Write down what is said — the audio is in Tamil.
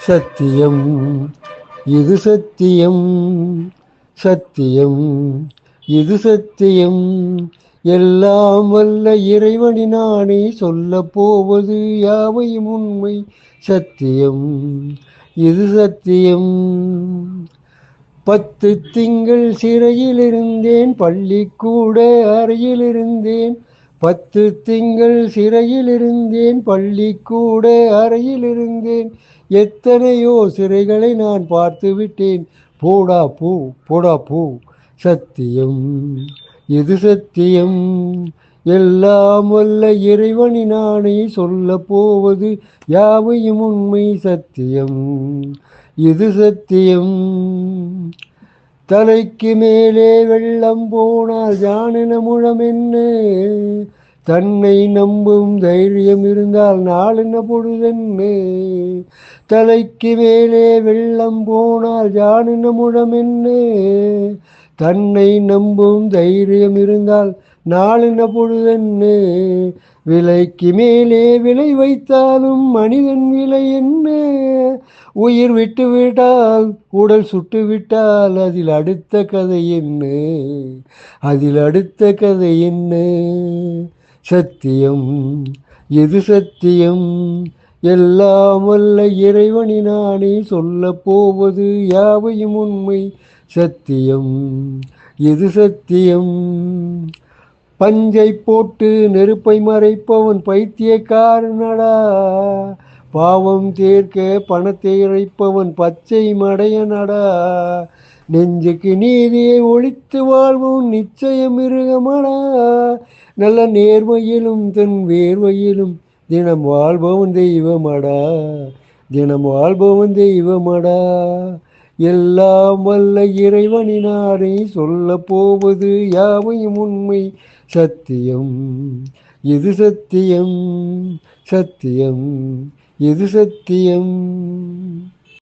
சத்தியம், இது சத்தியம், சத்தியம், இது சத்தியம். எல்லாம் வல்ல இறைவனினானே சொல்ல போவது யாவையும் உண்மை. சத்தியம், இது சத்தியம். 10 திங்கள் சிறையில் இருந்தேன், பள்ளிக்கூட அறையில் இருந்தேன். 10 திங்கள் சிறையில் இருந்தேன், பள்ளிக்கூட அறையில் இருந்தேன். எத்தனையோ சிறைகளை நான் பார்த்து விட்டேன். போடா போ, போடா போ. சத்தியம், இது சத்தியம். எல்லாம் வல்ல இறைவனினானே சொல்ல போவது யாவையும் உண்மை. சத்தியம், இது சத்தியம். தலைக்கு மேலே வெள்ளம் போனால் ஜானின முழம் என்ன? தன்னை நம்பும் தைரியம் இருந்தால் நாளின பொழுதென்ன? தலைக்கு மேலே வெள்ளம் போனால் ஜானின முழம் என்ன? தன்னை நம்பும் தைரியம் இருந்தால் நாளின பொழுதென்ன? விலைக்கு மேலே விலை வைத்தாலும் மனிதன் விலை என்ன? உயிர் விட்டு விட்டால் உடல் சுட்டு விட்டால் அதில் அடுத்த கதை என்ன? அதில் அடுத்த கதை என்ன? சத்தியம், இது சத்தியம். எல்லாம் வல்ல இறைவனினானே சொல்ல போவது யாவையும் உண்மை. சத்தியம், இது சத்தியம். பஞ்சை போட்டு நெருப்பை மறைப்பவன் பைத்தியக்காரனடா. பாவம் தேர்க்க பணத்தை இறைப்பவன் பச்சை மடையனடா. நெஞ்சுக்கு நீதியை ஒழித்து வாழ்வோம் நிச்சயம் மிருகமடா. நல்ல நேர்மையிலும் தன் வேர்வையிலும் தினம் வாழ்பவன் தெய்வமடா. தினம் வாழ்பவன் தெய்வமடா. எல்லாம் வல்ல இறைவனினாரை சொல்ல போவது யாவையும் உண்மை. சத்தியம், இது சத்தியம், சத்தியம், இது சத்தியம்.